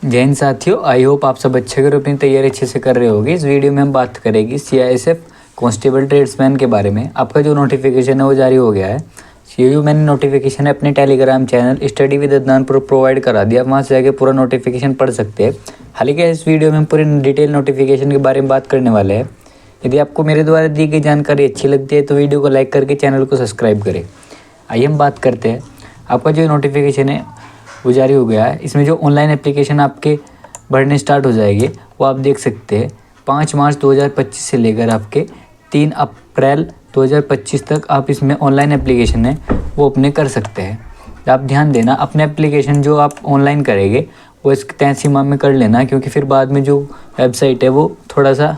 जय हिंद साथियों, I hope आप सब अच्छे करो, अपनी तैयारी अच्छे से कर रहे होगे। इस वीडियो में हम बात करेंगे CISF कांस्टेबल ट्रेड्समैन के बारे में। आपका जो नोटिफिकेशन है वो जारी हो गया है। ये जो मैंने नोटिफिकेशन है अपने Telegram channel study with Adnan पर प्रोवाइड करा दिया, वहाँ से जाके पूरा नोटिफिकेशन पढ़ सकते हैं। हालांकि इस वीडियो में हम पूरी डिटेल नोटिफिकेशन के बारे में बात करने वाले हैं। यदि आपको मेरे द्वारा दी गई जानकारी अच्छी लगती है तो वीडियो को लाइक करके चैनल को सब्सक्राइब करें। आइए हम बात करते हैं। आपका जो नोटिफिकेशन है वो जारी हो गया है। इसमें जो ऑनलाइन एप्लीकेशन आपके बढ़ने स्टार्ट हो जाएंगे वो आप देख सकते हैं। 5 मार्च 2025 से लेकर आपके 3 अप्रैल 2025 तक आप इसमें ऑनलाइन एप्लीकेशन है वो अपने कर सकते हैं। आप ध्यान देना, अपने एप्लीकेशन जो आप ऑनलाइन करेंगे वो इस तय सीमा में कर लेना, क्योंकि फिर बाद में जो वेबसाइट है वो थोड़ा सा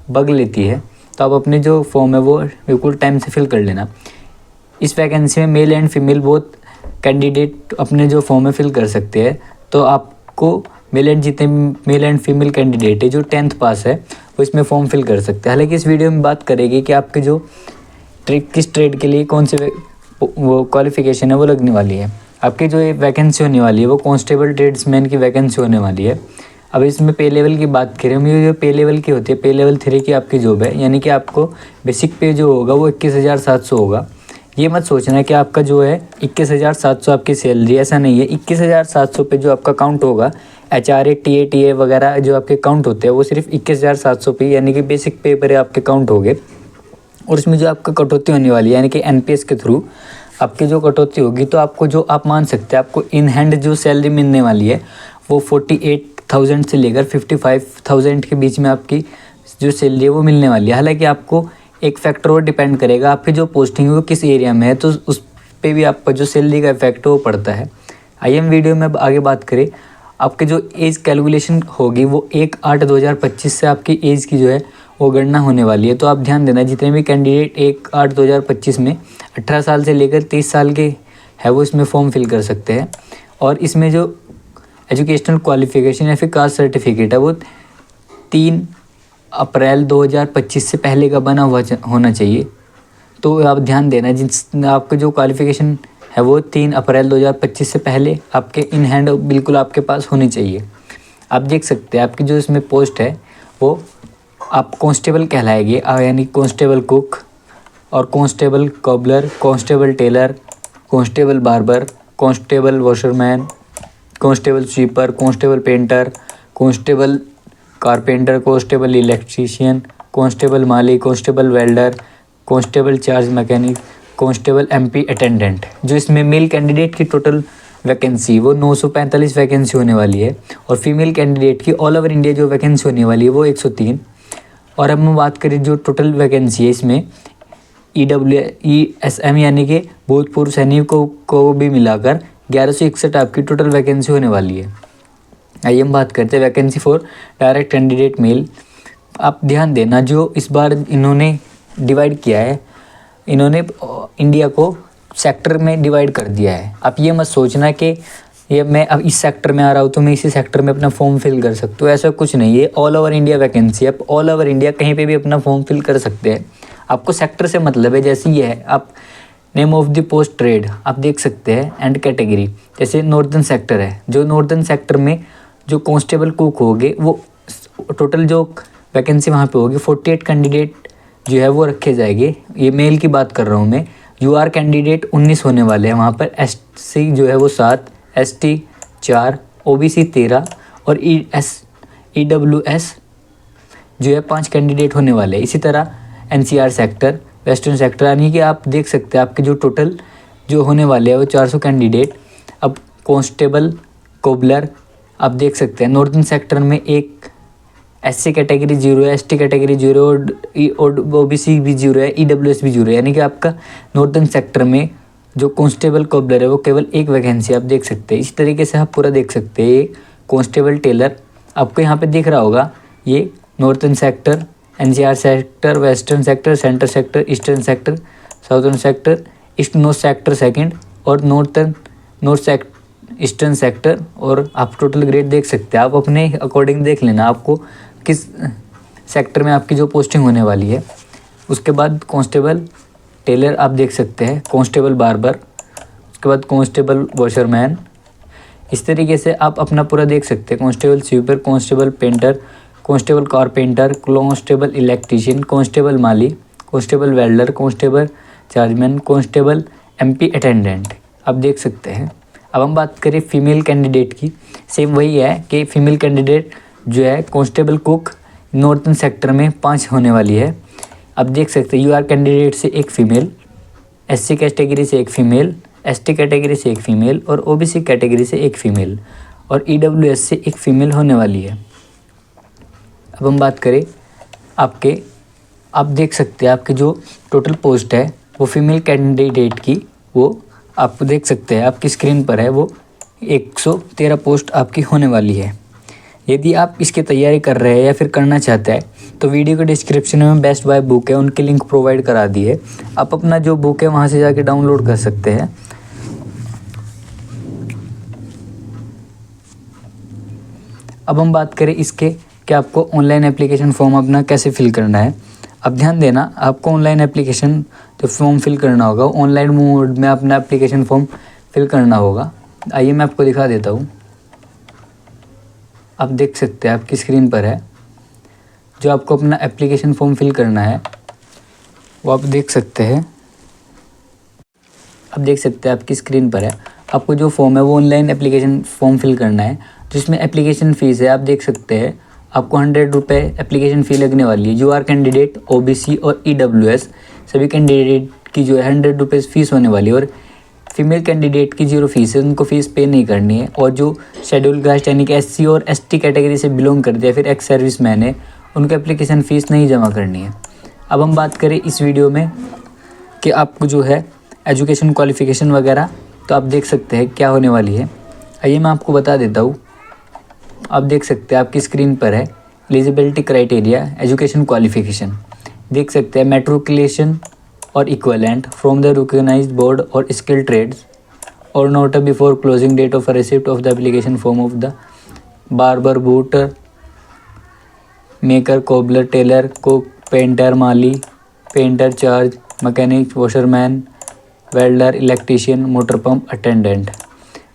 बग लेती है। तो आप अपने जो फॉर्म है वो बिल्कुल टाइम से फिल कर लेना। इस वैकेंसी में male and female both candidate अपने जो फॉर्म में फिल कर सकते हैं। तो आपको मेल एंड फीमेल कैंडिडेट है जो 10th पास है वो इसमें फॉर्म फिल कर सकते हैं। हालांकि इस वीडियो में बात करेगी कि आपके जो किस ट्रेड के लिए कौन से वो क्वालिफिकेशन है वो लगने वाली है। आपकी जो वैकेंसी होने वाली है वो कांस्टेबल ट्रेड्समैन की वैकेंसी होने वाली है। अब इसमें पे लेवल की बात करें हम, ये जो पे लेवल की होती है, पे लेवल 3 की आपकी जॉब है, यानी कि आपको बेसिक पे जो होगा वो 21,700 होगा। ये मत सोचना कि आपका जो है 21,700 आपकी सैलरी, ऐसा नहीं है। 21,700 पे जो आपका काउंट होगा, HRA TA वगैरह जो आपके काउंट होते हैं वो सिर्फ 21,700 पे, यानी कि बेसिक पे पर आपके काउंट होंगे। और इसमें जो आपका कटौती होने वाली है, यानी कि NPS के थ्रू आपकी जो कटौती होगी, तो आपको जो आप मान सकते हैं आपको इन हैंड जो सैलरी मिलने वाली है वो 48,000 से लेकर 55,000 के बीच में आपकी जो सैलरी है वो मिलने वाली है। हालांकि आपको एक फैक्टर और डिपेंड करेगा, आपकी जो पोस्टिंग है वो किस एरिया में है, तो उस पे भी आपका जो सैलरी का इफेक्ट है वो पड़ता है। आइए हम वीडियो में आगे बात करें। आपके जो एज कैलकुलेशन होगी वो 1/8/2025 से आपकी एज की जो है वो गणना होने वाली है। तो आप ध्यान देना, जितने भी कैंडिडेट 1/8/2025 में 18 साल से लेकर 30 साल के है वो इसमें फॉर्म फिल कर सकते हैं। और इसमें जो एजुकेशनल क्वालिफिकेशन या फिर कास्ट सर्टिफिकेट है वो 3 अप्रैल 2025 से पहले का बना हुआ होना चाहिए। तो आप ध्यान देना, जिन आपका जो क्वालिफिकेशन है वो 3 अप्रैल 2025 से पहले आपके इन हैंड बिल्कुल आपके पास होनी चाहिए। आप देख सकते हैं आपकी जो इसमें पोस्ट है वो आप कांस्टेबल कहलाएगी, यानी कांस्टेबल कुक और constable cobbler, constable tailor, constable barber, constable washerman, constable sweeper, constable painter, constable carpenter, constable electrician, constable माली, constable welder, constable charge mechanic, constable MP attendant. जो इसमें मेल कैंडिडेट की टोटल वैकेंसी वो 945 vacancy होने वाली है, और फीमेल कैंडिडेट की ऑल ओवर इंडिया जो वैकेंसी होने वाली है वो 103। और अब हम बात करें जो टोटल वैकेंसी है इसमें ESM यानी कि भूतपूर्व सैनिकों को भी मिलाकर 1161 आपकी टोटल वैकेंसी होने वाली है। आइए हम बात करते हैं vacancy for direct candidate male. आप ध्यान देना, जो इस बार इन्होंने डिवाइड किया है, इन्होंने इंडिया को सेक्टर में डिवाइड कर दिया है। आप ये मत सोचना कि ये मैं अब इस सेक्टर में आ रहा हूँ तो मैं इसी सेक्टर में अपना फॉर्म फिल कर सकता हूँ, ऐसा कुछ नहीं है। ऑल ओवर इंडिया वैकेंसी है, आप ऑल ओवर इंडिया कहीं पे भी अपना फॉर्म फिल कर सकते हैं। आपको सेक्टर से मतलब है, जैसे ये है आप name of the post trade आप देख सकते हैं एंड कैटेगरी। जैसे नॉर्दर्न सेक्टर है, जो नॉर्दर्न सेक्टर में जो कांस्टेबल कुक होंगे वो टोटल जो वैकेंसी वहाँ पे होगी 48 कैंडिडेट जो है वो रखे जाएंगे। ये मेल की बात कर रहा हूँ मैं। UR कैंडिडेट 19 होने वाले हैं वहाँ पर। SC जो है वो 7, ST 4, OBC 13 और EWS जो है 5 कैंडिडेट होने वाले हैं। इसी तरह NCR सेक्टर, वेस्टर्न सेक्टर, यानी कि आप देख सकते हैं आपके जो टोटल जो होने वाले हैं वो 400 कैंडिडेट। अब कांस्टेबल कोबलर आप देख सकते हैं नॉर्दर्न सेक्टर में एक SC कैटेगरी 0 है, ST कैटेगरी 0 और OBC भी 0 है, EWS भी 0 है, यानी कि आपका नॉर्दर्न सेक्टर में जो कांस्टेबल कोबलर है वो केवल एक वैकेंसी आप देख सकते हैं। इसी तरीके से आप पूरा देख सकते हैं। कांस्टेबल टेलर आपको यहाँ पे दिख रहा होगा, ये northern sector, NCR sector, western sector, centre sector, eastern sector, southern sector, east north sector second और नॉर्थ ईस्टर्न सेक्टर। और आप टोटल ग्रेड देख सकते हैं, आप अपने अकॉर्डिंग देख लेना आपको किस सेक्टर में आपकी जो पोस्टिंग होने वाली है। उसके बाद कांस्टेबल टेलर आप देख सकते हैं, कांस्टेबल बार्बर, उसके बाद कांस्टेबल वॉशरमैन, इस तरीके से आप अपना पूरा देख सकते हैं। Constable sweeper, constable painter, constable carpenter, constable electrician, constable माली, constable welder, constable chargeman, constable MP attendant, आप देख सकते हैं। अब हम बात करें फीमेल कैंडिडेट की, सेम वही है कि फीमेल कैंडिडेट जो है कांस्टेबल कुक नॉर्थन सेक्टर में 5 होने वाली है। अब देख सकते हैं यूआर कैंडिडेट से एक फ़ीमेल, एससी कैटेगरी से एक फ़ीमेल, एसटी कैटेगरी से एक फ़ीमेल और ओबीसी कैटेगरी से एक फ़ीमेल और ईडब्ल्यूएस से एक फ़ीमेल होने वाली है। अब हम बात करें आपके, आप देख सकते हैं आपके जो टोटल पोस्ट है वो फीमेल कैंडिडेट की, वो आप देख सकते हैं आपकी स्क्रीन पर है, वो 113 पोस्ट आपकी होने वाली है। यदि आप इसकी तैयारी कर रहे हैं या फिर करना चाहते हैं तो वीडियो के डिस्क्रिप्शन में बेस्ट बाय बुक है, उनकी लिंक प्रोवाइड करा दी है। आप अपना जो बुक है वहाँ से जाके डाउनलोड कर सकते हैं। अब हम बात करें इसके कि आपको ऑनलाइन एप्लीकेशन फॉर्म अपना कैसे फिल करना है। अब ध्यान देना, आपको ऑनलाइन एप्लीकेशन जो फॉर्म फिल करना होगा, ऑनलाइन मोड में अपना एप्लीकेशन फॉर्म फिल करना होगा। आइए मैं आपको दिखा देता हूँ। आप देख सकते हैं आपकी स्क्रीन पर है जो आपको अपना एप्लीकेशन फॉर्म फिल करना है, वो आप देख सकते हैं। आप देख सकते हैं आपकी स्क्रीन पर है, आपको जो फॉर्म है वो ऑनलाइन एप्लीकेशन फॉर्म फिल करना है, जिसमें एप्लीकेशन फ़ीस है। आप देख सकते हैं आपको 100 रुपये एप्लीकेशन फ़ी लगने वाली है। यूआर कैंडिडेट, ओबीसी और ईडब्ल्यूएस सभी कैंडिडेट की जो है 100 रुपीज़ फ़ीस होने वाली है और फीमेल कैंडिडेट की 0 फीस है, उनको फ़ीस पे नहीं करनी है। और जो शेड्यूल कास्ट यानी कि एससी और एसटी कैटेगरी से बिलोंग करते हैं, फिर एक्स सर्विस मैन है, उनको एप्लीकेशन फ़ीस नहीं जमा करनी है। अब हम बात करें इस वीडियो में कि आपको जो है एजुकेशन क्वालिफ़िकेशन वगैरह, तो आप देख सकते हैं क्या होने वाली है। आइए मैं आपको बता देता हूँ। आप देख सकते हैं आपकी स्क्रीन पर है एलिजिबिलिटी क्राइटेरिया, एजुकेशन क्वालिफ़िकेशन। देख सकते हैं मैट्रिकुलेशन और equivalent from the recognized board और स्किल ट्रेड्स और not before closing date of receipt of the application form of the barber, boot maker, cobbler, tailor, cook, painter, माली, painter, charge, mechanic, washerman, welder, electrician, motor pump attendant.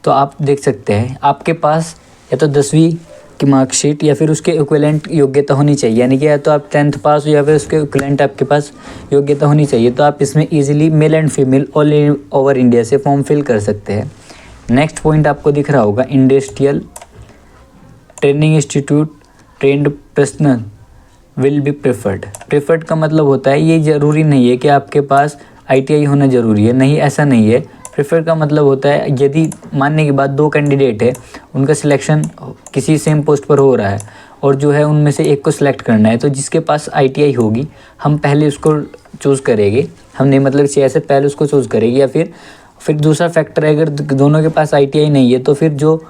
तो आप देख सकते हैं आपके पास या तो 10वीं की मार्कशीट या फिर उसके इक्विवेलेंट योग्यता होनी चाहिए, यानी कि या तो आप 10th पास हो या फिर उसके इक्विवेलेंट आपके पास योग्यता होनी चाहिए। तो आप इसमें easily male and female all over India से फॉर्म फिल कर सकते हैं। नेक्स्ट पॉइंट आपको दिख रहा होगा, industrial training institute trend personal will be preferred. Preferred का मतलब होता है, ये ज़रूरी नहीं है कि आपके पास ITI होना ज़रूरी है, नहीं, ऐसा नहीं है। प्रेफर का मतलब होता है यदि मानने के बाद 2 कैंडिडेट है, उनका सिलेक्शन किसी सेम पोस्ट पर हो रहा है और जो है उनमें से एक को सिलेक्ट करना है, तो जिसके पास ITI होगी हम पहले उसको चूज़ करेंगे। हमने मतलब से पहले उसको चूज़ करेंगे, या फिर दूसरा फैक्टर है अगर दोनों के पास ITI नहीं है तो फिर जो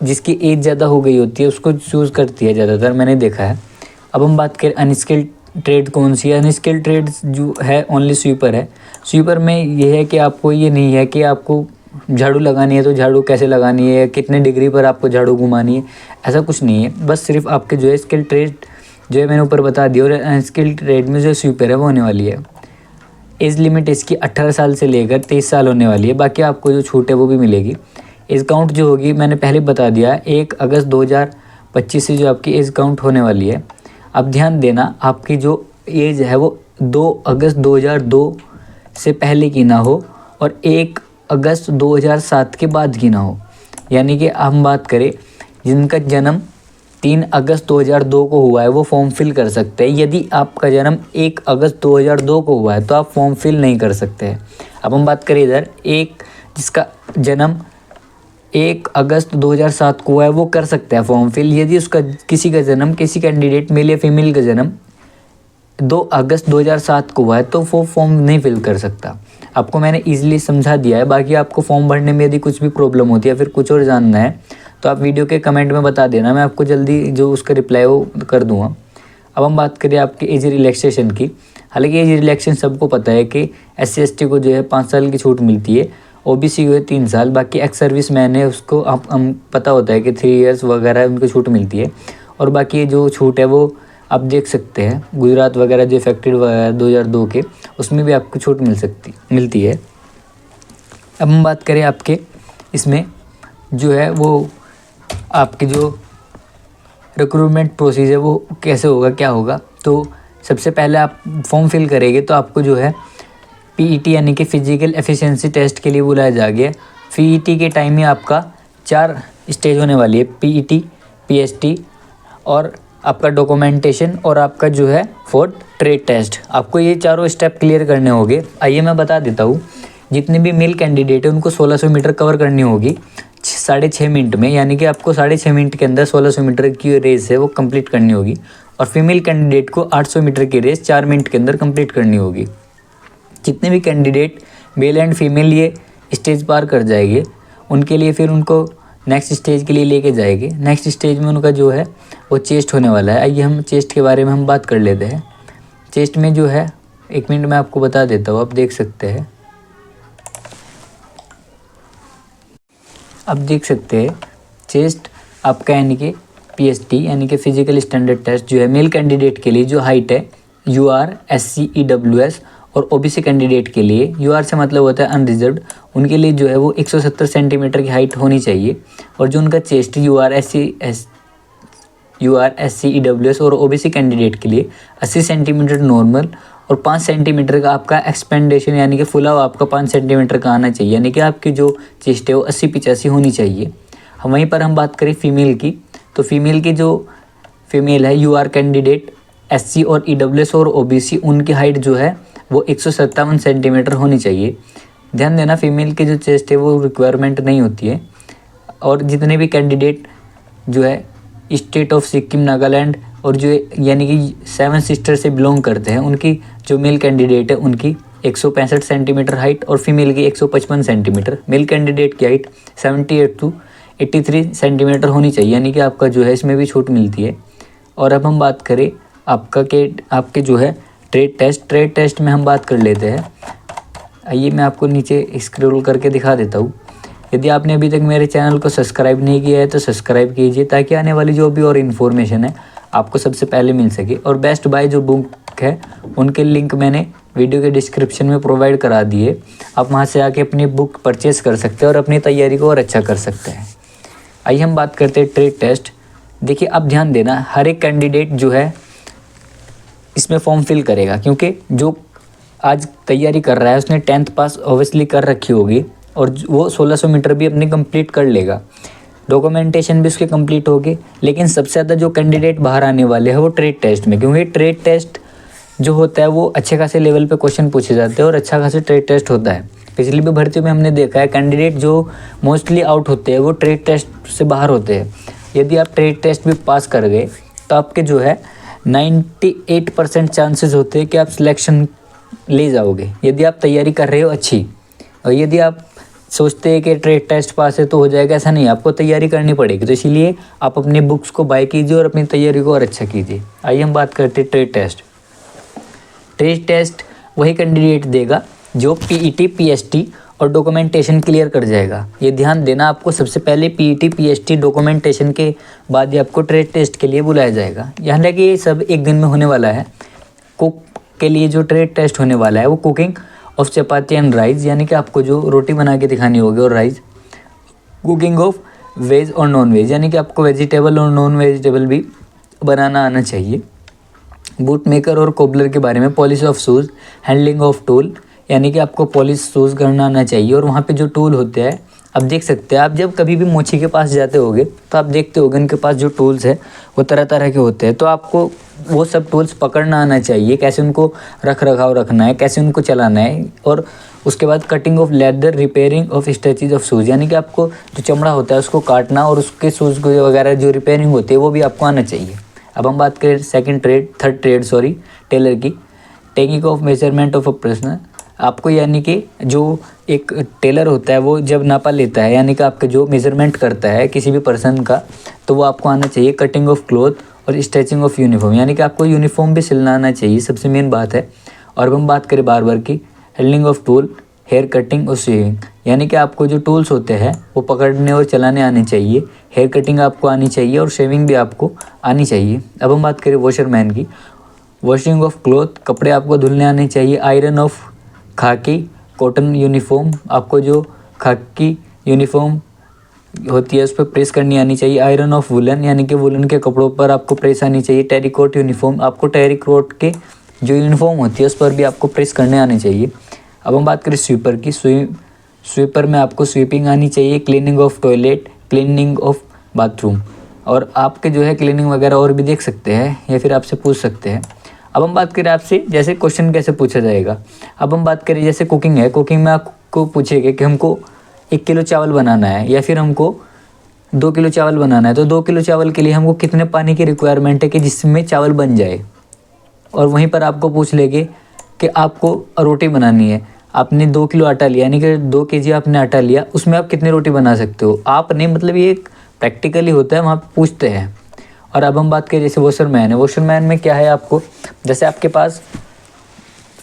जिसकी एज ज़्यादा हो गई होती है उसको चूज़ करती है ज़्यादातर, मैंने देखा है। अब हम बात करें अनस्किल्ड ट्रेड कौन सी है। अनस्किल्ड ट्रेड जो है ओनली स्वीपर है। स्वीपर में ये है कि आपको ये नहीं है कि आपको झाड़ू लगानी है तो झाड़ू कैसे लगानी है, कितने डिग्री पर आपको झाड़ू घुमानी है, ऐसा कुछ नहीं है। बस सिर्फ आपके जो है स्किल्ड ट्रेड जो है मैंने ऊपर बता दिया, और अनस्किल्ड ट्रेड में जो स्वीपर है वो होने वाली है। एज लिमिट इसकी 18 साल से लेकर 23 साल होने वाली है, बाकी आपको जो छूट है वो भी मिलेगी। एज काउंट जो होगी मैंने पहले बता दिया, 1 अगस्त 2025 से जो आपकी एज काउंट होने वाली है। अब ध्यान देना, आपकी जो एज है वो 2 अगस्त 2002 से पहले की ना हो और 1 अगस्त 2007 के बाद की ना हो। यानी कि हम बात करें जिनका जन्म 3 अगस्त 2002 को हुआ है वो फॉर्म फिल कर सकते हैं। यदि आपका जन्म 1 अगस्त 2002 को हुआ है तो आप फॉर्म फिल नहीं कर सकते हैं। अब हम बात करें इधर जिसका जन्म 1 अगस्त 2007 को हुआ है वो कर सकता है फॉर्म फिल। यदि उसका किसी का जन्म, किसी कैंडिडेट मेल या फीमेल का जन्म 2 अगस्त 2007 को हुआ है तो वो फॉर्म नहीं फिल कर सकता। आपको मैंने ईजिली समझा दिया है। बाकी आपको फॉर्म भरने में यदि कुछ भी प्रॉब्लम होती है, फिर कुछ और जानना है तो आप वीडियो के कमेंट में बता देना, मैं आपको जल्दी जो उसका रिप्लाई वो कर दूँगा। अब हम बात करें आपके एज रिलैक्सेशन की। हालांकि एज रिलैक्सेशन सबको पता है कि SC/ST को जो है 5 साल की छूट मिलती है, OBC को है 3 साल, बाकी एक्स सर्विस मैन है उसको हम पता होता है कि 3 इयर्स वगैरह उनको छूट मिलती है। और बाकी जो छूट है वो आप देख सकते हैं, गुजरात वगैरह जो इफेक्टेड 2002 के, उसमें भी आपको छूट मिलती है। अब हम बात करें आपके इसमें जो है वो आपकी जो रिक्रूटमेंट प्रोसीजर वो कैसे होगा, क्या होगा। तो सबसे पहले आप फॉर्म फिल करेंगे तो आपको जो है पीईटी यानी कि फिजिकल एफिशिएंसी टेस्ट के लिए बुलाया जाएगा। पीईटी के टाइम में आपका 4 स्टेज होने वाली है, पीईटी, पीएसटी और आपका डॉक्यूमेंटेशन और आपका जो है 4th ट्रेड टेस्ट। आपको ये चारों स्टेप क्लियर करने होंगे। आइए मैं बता देता हूँ। जितने भी मेल कैंडिडेट है उनको 1600 मीटर कवर करनी होगी 6.5 मिनट में, यानी कि आपको 6.5 मिनट के अंदर 1600 मीटर की रेस है वो कंप्लीट करनी होगी। और फीमेल कैंडिडेट को 800 मीटर की रेस 4 मिनट के अंदर कंप्लीट करनी होगी। जितने भी कैंडिडेट मेल एंड फीमेल ये स्टेज पार कर जाएंगे उनके लिए फिर उनको नेक्स्ट स्टेज के लिए लेके जाएंगे। नेक्स्ट स्टेज में उनका जो है वो चेस्ट होने वाला है। आइए हम चेस्ट के बारे में हम बात कर लेते हैं। चेस्ट में जो है 1 मिनट में आपको बता देता हूँ, आप देख सकते हैं। अब देख सकते हैं चेस्ट आपका यानी कि पीएसटी यानी कि फिजिकल स्टैंडर्ड टेस्ट जो है मेल कैंडिडेट के लिए जो हाइट है UR SC EWS और ओबीसी कैंडिडेट के लिए UR से मतलब होता है अनरिजर्व्ड, उनके लिए जो है वो 170 सेंटीमीटर की हाइट होनी चाहिए। और जो उनका चेस्ट UR SC EWS और ओबीसी कैंडिडेट के लिए 80 सेंटीमीटर नॉर्मल और 5 सेंटीमीटर का आपका एक्सपेंडेशन यानी कि फुलाव आपका 5 सेंटीमीटर का आना चाहिए, यानी कि आपकी जो चेस्ट है वो 80-85 होनी चाहिए। हम वहीं पर हम बात करें फीमेल की, तो फीमेल की जो फीमेल है UR कैंडिडेट SC और EWS और ओबीसी उनकी हाइट जो है वो 157 सेंटीमीटर होनी चाहिए। ध्यान देना फीमेल की जो चेस्ट है वो रिक्वायरमेंट नहीं होती है। और जितने भी कैंडिडेट जो है स्टेट ऑफ सिक्किम, नागालैंड और जो यानी कि 7 सिस्टर से बिलोंग करते हैं उनकी जो मेल कैंडिडेट है उनकी 165 सेंटीमीटर हाइट और फीमेल की 155 सेंटीमीटर। मेल कैंडिडेट की हाइट 78 to 83 सेंटीमीटर होनी चाहिए, यानी कि आपका जो है इसमें भी छूट मिलती है। और अब हम बात करें आपके जो है ट्रेड टेस्ट में हम बात कर लेते हैं। आइए मैं आपको नीचे स्क्रॉल करके दिखा देता हूँ। यदि आपने अभी तक मेरे चैनल को सब्सक्राइब नहीं किया है तो सब्सक्राइब कीजिए ताकि आने वाली जो भी और इन्फॉर्मेशन है आपको सबसे पहले मिल सके। और बेस्ट बाय जो बुक है उनके लिंक मैंने वीडियो के डिस्क्रिप्शन में प्रोवाइड करा दिए, आप वहाँ से आके अपनी बुक परचेज़ कर सकते हैं और अपनी तैयारी को और अच्छा कर सकते हैं। आइए हम बात करते हैं ट्रेड टेस्ट। देखिए अब ध्यान देना, हर एक कैंडिडेट जो है इसमें फॉर्म फिल करेगा, क्योंकि जो आज तैयारी कर रहा है उसने 10th पास ऑब्वियसली कर रखी होगी और वो 1600 मीटर भी अपनी कंप्लीट कर लेगा, डॉक्यूमेंटेशन भी उसके कंप्लीट होगी। लेकिन सबसे ज़्यादा जो कैंडिडेट बाहर आने वाले हैं वो ट्रेड टेस्ट में, क्योंकि ट्रेड टेस्ट जो होता है वो अच्छे खासे लेवल पे क्वेश्चन पूछे जाते हैं और अच्छा खासा ट्रेड टेस्ट होता है। पिछली भी भर्तियों में हमने देखा है कैंडिडेट जो मोस्टली आउट होते हैं वो ट्रेड टेस्ट से बाहर होते हैं। यदि आप ट्रेड टेस्ट भी पास कर गए तो आपके जो है 98% चांसेस होते हैं कि आप सिलेक्शन ले जाओगे, यदि आप तैयारी कर रहे हो अच्छी। और यदि आप सोचते हैं कि ट्रेड टेस्ट पास है तो हो जाएगा, ऐसा नहीं, आपको तैयारी करनी पड़ेगी। तो इसीलिए आप अपने बुक्स को बाय कीजिए और अपनी तैयारी को और अच्छा कीजिए। आइए हम बात करते हैं ट्रेड टेस्ट। ट्रेड टेस्ट वही कैंडिडेट देगा जो पीईटी, पीएसटी और डॉक्यूमेंटेशन क्लियर कर जाएगा। ये ध्यान देना, आपको सबसे पहले पीईटी, पीएसटी डॉक्यूमेंटेशन के बाद ही आपको ट्रेड टेस्ट के लिए बुलाया जाएगा। यहाँ लगे ये सब एक दिन में होने वाला है। कुक के लिए जो ट्रेड टेस्ट होने वाला है वो cooking of chapati and rice, यानी कि आपको जो रोटी बना के दिखानी होगी और राइस। कुकिंग ऑफ वेज और नॉन वेज, यानी कि आपको वेजिटेबल और नॉन वेजिटेबल भी बनाना आना चाहिए। बूट मेकर और कोबलर के बारे में, polish of shoes, handling of tool, यानी कि आपको पॉलिश शूज़ करना आना चाहिए। और वहाँ पे जो टूल होते हैं अब देख सकते हैं, आप जब कभी भी मोची के पास जाते होगे तो आप देखते होगे उनके पास जो टूल्स है वो तरह तरह के होते हैं। तो आपको वो सब टूल्स पकड़ना आना चाहिए, कैसे उनको रख रखाव रखना है, कैसे उनको चलाना है। और उसके बाद cutting of leather, repairing of stretches of shoes, यानी कि आपको जो चमड़ा होता है उसको काटना और उसके शूज़ को वगैरह जो रिपेयरिंग होती है वो भी आपको आना चाहिए। अब हम बात करें थर्ड ट्रेड टेलर की। Taking of measurement of a person, आपको यानी कि जो एक टेलर होता है वो जब नापा लेता है, यानी कि आपके जो मेजरमेंट करता है किसी भी पर्सन का, तो वो आपको आना चाहिए। कटिंग ऑफ क्लॉथ और स्टिचिंग ऑफ यूनिफॉर्म, यानी कि आपको यूनिफॉर्म भी सिलना आना चाहिए, सबसे मेन बात है। और अब हम बात करें बार्बर की, handling of tool, hair cutting और शेविंग, यानी कि आपको जो टूल्स होते हैं वो पकड़ने और चलाने आने चाहिए। हेयर कटिंग आपको आनी चाहिए और शेविंग भी आपको आनी चाहिए। अब हम बात करें वॉशरमैन की, वॉशिंग ऑफ क्लॉथ, कपड़े आपको धुलने आने चाहिए। आयरन ऑफ खाकी कॉटन यूनिफॉर्म, आपको जो खाकी यूनिफॉर्म होती है उस पर प्रेस करनी आनी चाहिए। आयरन ऑफ वुलन यानी कि वुलन के कपड़ों पर आपको प्रेस आनी चाहिए। टेरिकोट यूनिफॉर्म, आपको टेरिकोट के जो यूनिफॉर्म होती है उस पर भी आपको प्रेस करने आनी चाहिए। अब हम बात करें स्वीपर की। स्वीपर में आपको स्वीपिंग आनी चाहिए, cleaning of toilet, cleaning of bathroom, और आपके जो है क्लीनिंग वगैरह और भी देख सकते हैं या फिर आपसे पूछ सकते हैं। अब हम बात करें आपसे जैसे क्वेश्चन कैसे पूछा जाएगा। अब हम बात करें जैसे कुकिंग है, कुकिंग में आपको पूछेगा कि हमको 1 किलो चावल बनाना है या फिर हमको 2 किलो चावल बनाना है, तो 2 किलो चावल के लिए हमको कितने पानी की रिक्वायरमेंट है कि जिसमें चावल बन जाए। और वहीं पर आपको पूछ लेंगे कि आपको रोटी बनानी है, आपने 2 किलो आटा लिया यानी कि 2 केजी आपने आटा लिया, उसमें आप कितनी रोटी बना सकते हो। आप नहीं, मतलब ये एक प्रैक्टिकली होता है, वहाँ पे पूछते हैं। और अब हम बात करें जैसे वॉशरमैन है। वॉशरमैन में क्या है, आपको जैसे आपके पास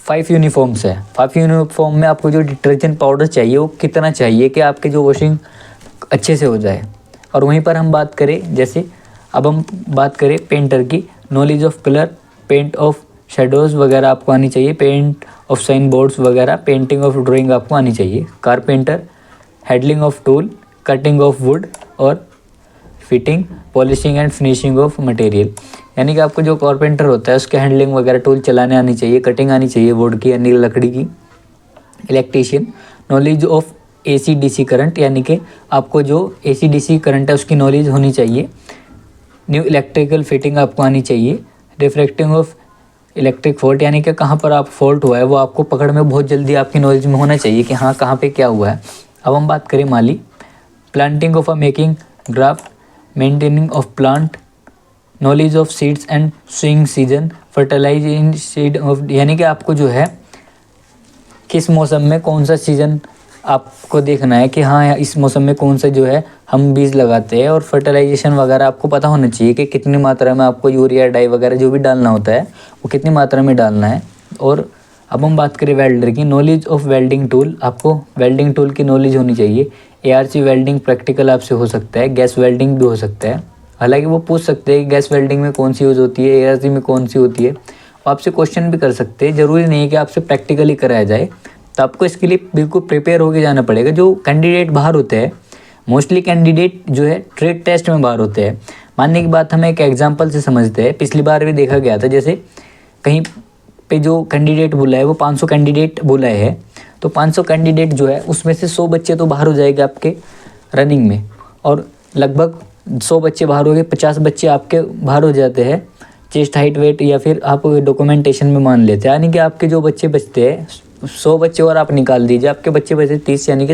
5 यूनिफॉर्म्स है, 5 यूनिफॉर्म में आपको जो डिटर्जेंट पाउडर चाहिए वो कितना चाहिए कि आपके जो वॉशिंग अच्छे से हो जाए। और वहीं पर हम बात करें जैसे, अब हम बात करें पेंटर की, knowledge of colour, paint of shadows वगैरह आपको आनी चाहिए, पेंट ऑफ साइन बोर्ड्स वगैरह, पेंटिंग ऑफ ड्राइंग आपको आनी चाहिए। Carpenter, handling of tool, cutting of wood और fitting, polishing and finishing of material, यानी कि आपको जो कारपेंटर होता है उसके हैंडलिंग वगैरह टूल चलाने आनी चाहिए, कटिंग आनी चाहिए वुड की यानी लकड़ी की। Electrician, knowledge of AC DC current, यानी कि आपको जो AC DC करंट है उसकी नॉलेज होनी चाहिए। न्यू इलेक्ट्रिकल फिटिंग आपको आनी चाहिए। रिफ्रैक्टिंग ऑफ इलेक्ट्रिक फॉल्ट, यानी कि कहाँ पर आप फॉल्ट हुआ है वो आपको पकड़ में बहुत जल्दी आपकी नॉलेज में होना चाहिए कि हाँ कहाँ पे क्या हुआ है। अब हम बात करें माली, planting of a making graft, maintaining of plant, knowledge of seeds and swing season, fertilising seed of, यानी कि आपको जो है किस मौसम में कौन सा सीज़न आपको देखना है कि हाँ इस मौसम में कौन सा जो है हम बीज लगाते हैं। और फर्टिलाइजेशन वगैरह आपको पता होना चाहिए कि कितनी मात्रा में आपको यूरिया डाई वगैरह जो भी डालना होता है वो कितनी मात्रा में डालना है। और अब हम बात करें वेल्डर की, नॉलेज ऑफ वेल्डिंग टूल, आपको वेल्डिंग टूल की नॉलेज होनी चाहिए। ARC वेल्डिंग प्रैक्टिकल आपसे हो सकता है, गैस वेल्डिंग भी हो सकता है। हालांकि वो पूछ सकते हैं कि गैस वेल्डिंग में कौन सी यूज़ होती है, ARC में कौन सी होती है, वो आपसे क्वेश्चन भी कर सकते हैं। ज़रूरी नहीं है कि आपसे प्रैक्टिकली कराया जाए, तो आपको इसके लिए बिल्कुल प्रिपेयर होकर जाना पड़ेगा। जो कैंडिडेट बाहर होते हैं, मोस्टली कैंडिडेट जो है ट्रेड टेस्ट में बाहर होते हैं। मानने की बात हम एक एग्जांपल से समझते हैं, पिछली बार भी देखा गया था, जैसे कहीं पे जो कैंडिडेट बोला है वो 500 कैंडिडेट बोला है, तो 500 कैंडिडेट जो है उसमें से 100 बच्चे तो बाहर हो जाएंगे आपके रनिंग में, और लगभग 100 बच्चे बाहर हो गए, 50 बच्चे आपके बाहर हो जाते हैं चेस्ट हाइट वेट या फिर आप डॉक्यूमेंटेशन में मान लेते हैं। यानी कि आपके जो बच्चे बचते हैं 100 बच्चे और आप निकाल दीजिए, आपके बच्चे बचे 30, यानी कि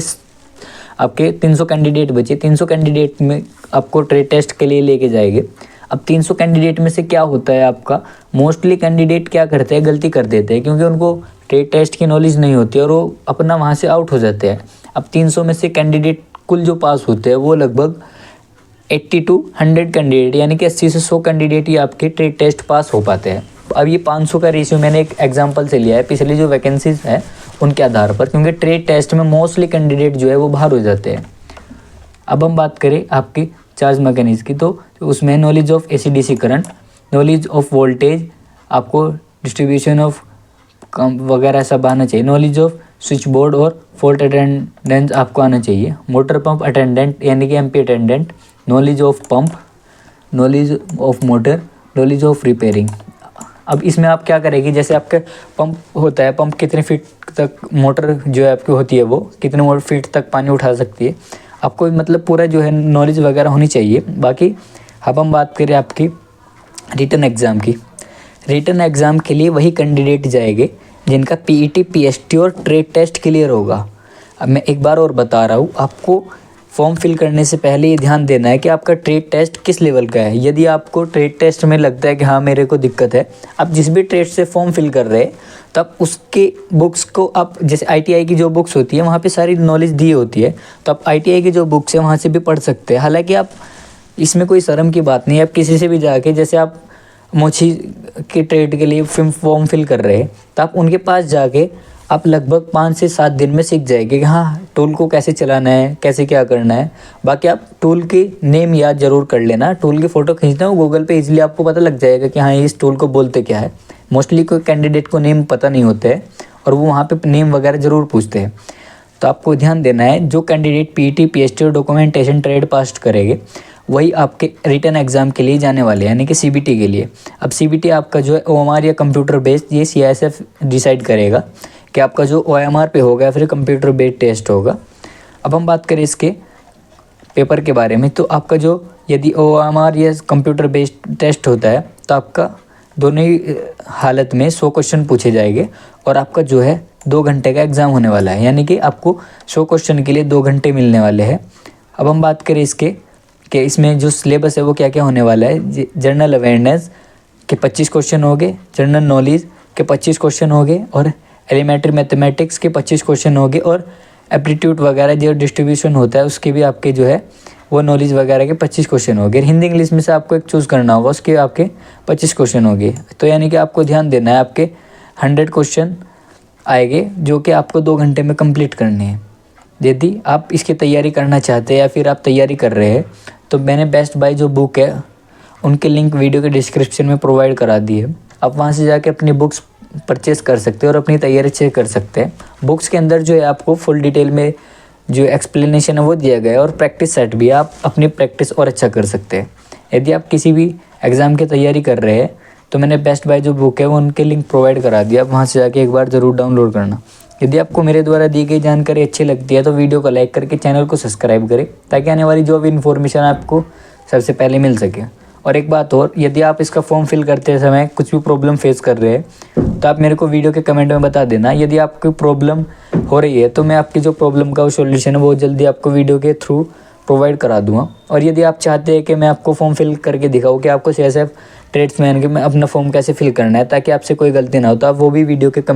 आपके 300 कैंडिडेट बचे। 300 कैंडिडेट में आपको ट्रेड टेस्ट के लिए लेके जाएंगे। अब 300 कैंडिडेट में से क्या होता है, आपका मोस्टली कैंडिडेट क्या करते हैं, गलती कर देते हैं क्योंकि उनको ट्रेड टेस्ट की नॉलेज नहीं होती और वो अपना वहाँ से आउट हो जाते हैं। अब 300 में से कैंडिडेट कुल जो पास होते हैं वो लगभग 80 to 100 कैंडिडेट, यानी कि 80 से 100 कैंडिडेट ही आपके ट्रेड टेस्ट पास हो पाते हैं। अब ये 500 का रेशियो मैंने एक एग्जांपल से लिया है पिछली जो वैकेंसीज है उनके आधार पर, क्योंकि ट्रेड टेस्ट में मोस्टली कैंडिडेट जो है वो बाहर हो जाते हैं। अब हम बात करें आपकी चार्ज मैकेनिज्म की, तो उसमें knowledge of AC DC current, knowledge of voltage, आपको डिस्ट्रीब्यूशन ऑफ वगैरह सब आना चाहिए। नॉलेज ऑफ स्विच बोर्ड और फॉल्ट अटेंडेंस आपको आना चाहिए। मोटर पंप अटेंडेंट यानी कि MP attendant, knowledge of pump, knowledge of motor, knowledge of repairing. अब इसमें आप क्या करेंगे, जैसे आपका पंप होता है, पंप कितने फीट तक मोटर जो है आपकी होती है वो कितने फीट तक पानी उठा सकती है, आपको मतलब पूरा जो है नॉलेज वगैरह होनी चाहिए। बाकी अब हम बात करें आपकी रिटन एग्ज़ाम की। रिटन एग्ज़ाम के लिए वही कैंडिडेट जाएंगे जिनका PET PST और ट्रेड टेस्ट क्लियर होगा। अब मैं एक बार और बता रहा हूँ, आपको फॉर्म फिल करने से पहले ये ध्यान देना है कि आपका ट्रेड टेस्ट किस लेवल का है। यदि आपको ट्रेड टेस्ट में लगता है कि हाँ मेरे को दिक्कत है, आप जिस भी ट्रेड से फॉर्म फिल कर रहे हैं तब उसके बुक्स को आप, जैसे ITI की जो बुक्स होती है वहाँ पे सारी नॉलेज दी होती है, तो आप ITI की जो बुक्स है वहाँ से भी पढ़ सकते हैं। हालांकि आप इसमें कोई शर्म की बात नहीं है, आप किसी से भी जाके, जैसे आप मोची के ट्रेड के लिए फॉर्म फिल कर रहे हैं तो आप उनके पास जाके आप लगभग 5 से 7 दिन में सीख जाएंगे कि हाँ टूल को कैसे चलाना है, कैसे क्या करना है। बाकी आप टूल की नेम याद ज़रूर कर लेना, टूल की फ़ोटो खींचना, वो गूगल पे इजीली आपको पता लग जाएगा कि हाँ इस टूल को बोलते क्या है। मोस्टली कोई कैंडिडेट को नेम पता नहीं होता है और वो वहाँ पे नेम वगैरह ज़रूर पूछते हैं। तो आपको ध्यान देना है, जो कैंडिडेट पीटी पीएचटी और डॉक्यूमेंटेशन ट्रेड पास करेंगे वही आपके रिटर्न एग्जाम के लिए जाने वाले हैं, यानी कि सीबीटी के लिए। अब सीबीटी आपका जो है ओएमआर या कंप्यूटर बेस्ड, ये सीआईएसएफ डिसाइड करेगा कि आपका जो ओएमआर पे होगा या फिर कंप्यूटर बेस्ड टेस्ट होगा। अब हम बात करें इसके पेपर के बारे में, तो आपका जो यदि ओएमआर या कंप्यूटर बेस्ड टेस्ट होता है तो आपका दोनों ही हालत में 100 क्वेश्चन पूछे जाएंगे और आपका जो है 2 घंटे का एग्ज़ाम होने वाला है, यानी कि आपको 100 क्वेश्चन के लिए 2 घंटे मिलने वाले हैं। अब हम बात करें इसके कि इसमें जो सिलेबस है वो क्या क्या होने वाला है। जनरल अवेयरनेस के 25 क्वेश्चन हो गए, जनरल नॉलेज के 25 क्वेश्चन हो गए और एलिमेंट्री मैथमेटिक्स के 25 क्वेश्चन हो गए और एप्टीट्यूड वगैरह जो डिस्ट्रीब्यूशन होता है उसके भी आपके जो है वो नॉलेज वगैरह के 25 क्वेश्चन हो गए। हिंदी इंग्लिश में से आपको एक चूज़ करना होगा, उसके आपके 25 क्वेश्चन हो गए। तो यानी कि आपको ध्यान देना है, आपके 100 क्वेश्चन आएंगे जो कि आपको 2 घंटे में कंप्लीट करने हैं। यदि आप इसकी तैयारी करना चाहते हैं या फिर आप तैयारी कर रहे हैं तो मैंने बेस्ट बाय जो बुक है उनके लिंक वीडियो के डिस्क्रिप्शन में प्रोवाइड करा दी है। आप वहाँ से जाके अपनी बुक्स परचेस कर सकते हैं और अपनी तैयारी चेक कर सकते हैं। बुक्स के अंदर जो है आपको फुल डिटेल में जो एक्सप्लेनेशन है वो दिया गया है और प्रैक्टिस सेट भी, आप अपनी प्रैक्टिस और अच्छा कर सकते हैं। यदि आप किसी भी एग्ज़ाम की तैयारी कर रहे हैं तो मैंने बेस्ट बाय जो बुक है वो उनके लिंक प्रोवाइड करा दिया, आप वहाँ से जाके एक बार ज़रूर डाउनलोड करना। यदि आपको मेरे द्वारा दी गई जानकारी अच्छी लगती है तो वीडियो को लाइक करके चैनल को सब्सक्राइब करें ताकि आने वाली जो भी इन्फॉर्मेशन आपको सबसे पहले मिल सके। और एक बात और, यदि आप इसका फॉर्म फिल करते समय कुछ भी प्रॉब्लम फेस कर रहे हैं तो आप मेरे को वीडियो के कमेंट में बता देना। यदि आपकी प्रॉब्लम हो रही है तो मैं आपकी जो प्रॉब्लम का सॉल्यूशन है वो जल्दी आपको वीडियो के थ्रू प्रोवाइड करा दूँगा। और यदि आप चाहते हैं कि मैं आपको फॉर्म फिल करके दिखाऊँ कि आपको सीआईएसएफ ट्रेड्समैन के में अपना फॉर्म कैसे फिल करना है ताकि आपसे कोई गलती ना हो, तो आप वो भी वीडियो के कमेंट